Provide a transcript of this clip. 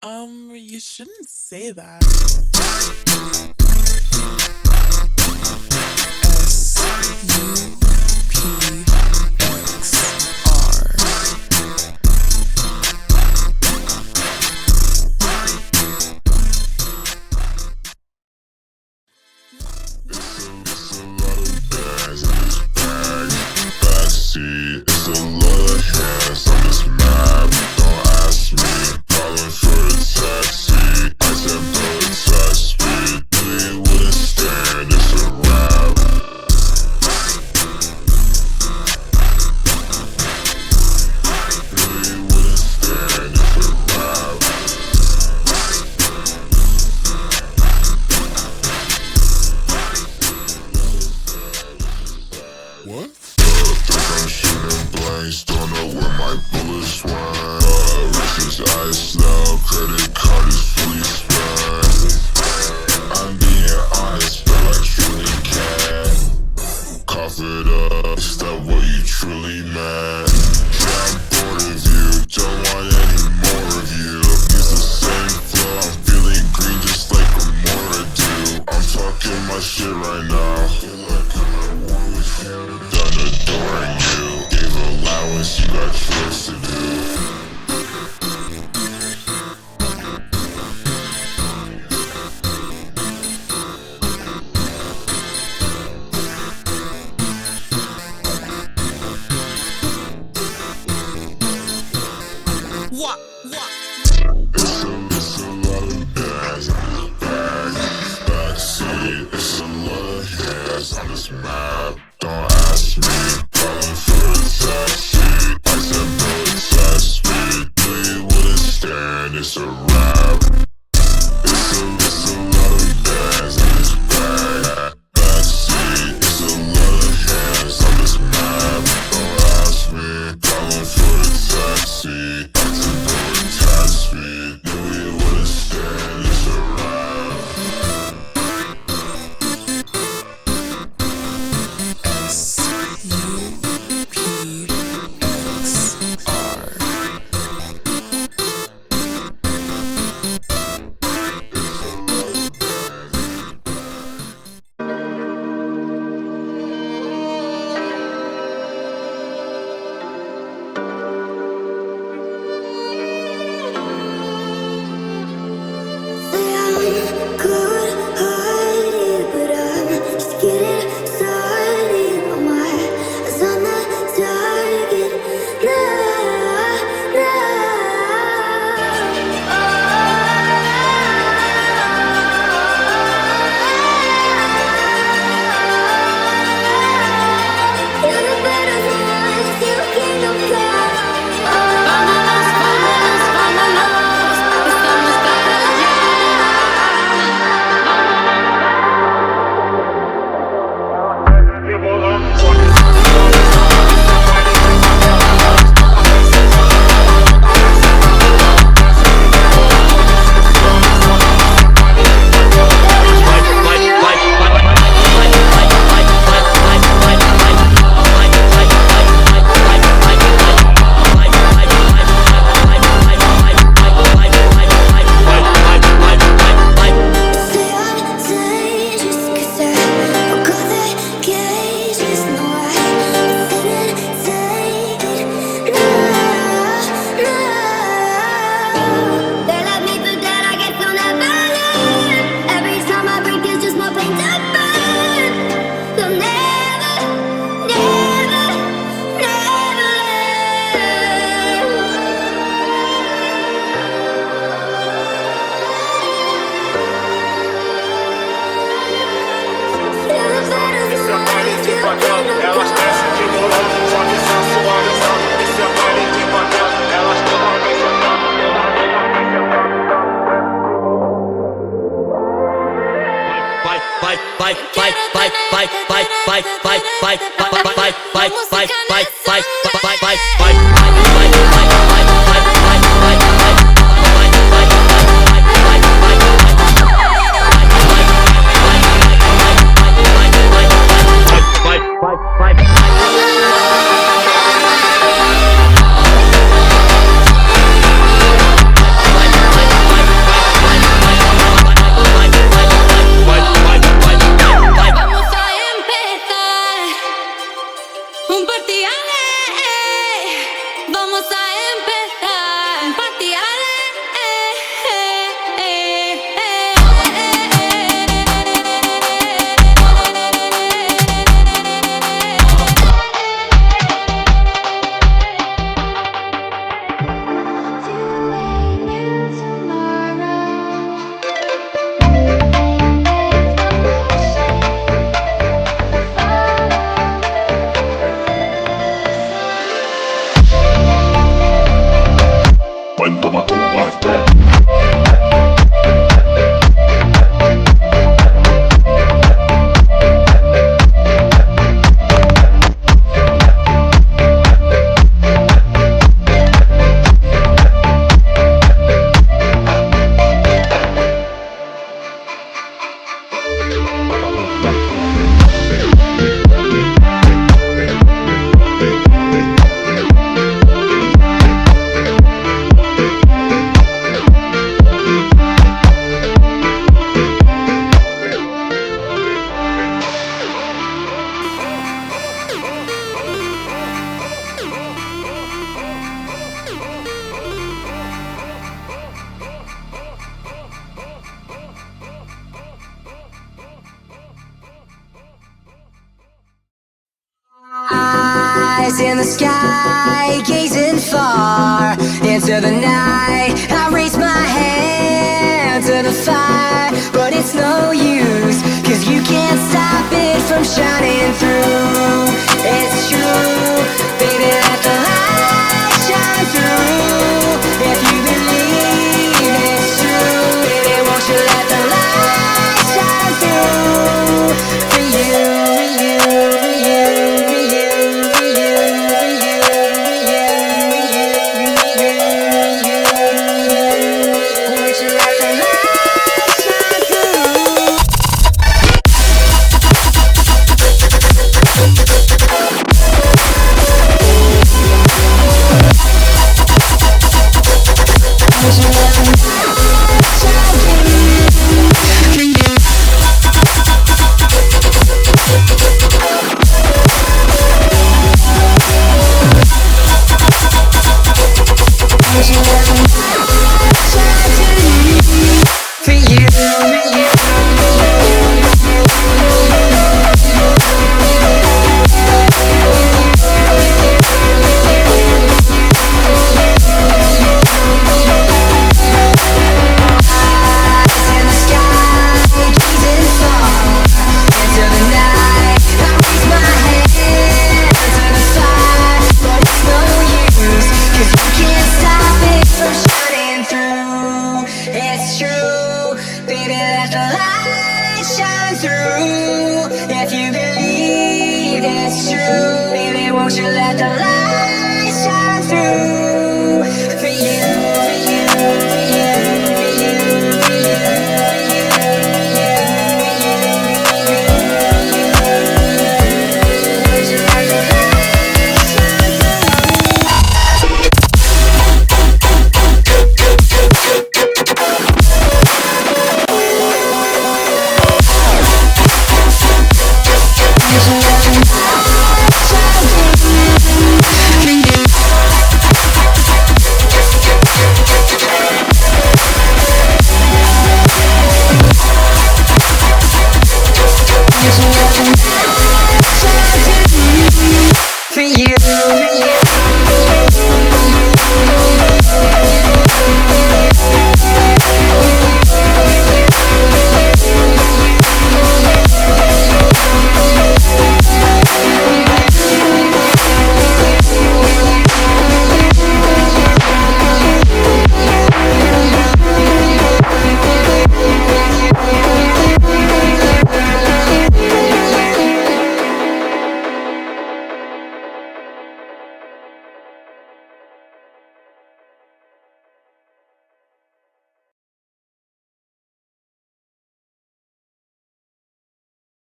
You shouldn't say that. SUPXR. It's a lot of bags in this bag. Backseat, it's a lot of hands on this map. Don't ask me, calling for a taxi. I said, bro, touch me. Really wouldn't stand, it's a wrap. Really wouldn't stand, it's a wrap. What? Think I'm shooting blanks, don't know where my bullets went. Wrist is iced now, credit card is fully spent. I'm being honest, but I truly can. Cough it up, is that what you truly meant? Yeah, I'm bored of you, don't want any more of you. Use the same flow, I'm feeling green just like a more do. I'm talking my shit right now. Done adoring you. Gave allowance, you got chores to do. What? It's a lot of bags in this bag. Backseat, it's a lot of hands on this map. Don't ask me, calling for a taxi. I said, bro, touch me. Really wouldn't stand, it's a wrap. It's a lot of bags in this bag. Backseat, it's a lot of hands on this map. Don't ask me, calling for a taxi. I said, bro, touch me. Really wouldn't stand, it's a wrap. eyes in the sky, gazing far into the night. I raise my hand to the fire, but it's no use, 'cause you can't stop it from shining through. It's true, baby, let the light shine through. If you believe it's true, baby, won't you let the light shine through? For you, for you, for you, for you, for you, for you, for you, for you, for you, won't you let the light shine through? For you, for you. It's true, baby, let the light shine through. If you believe it's true, baby, won't you let the light shine through? For you, for you.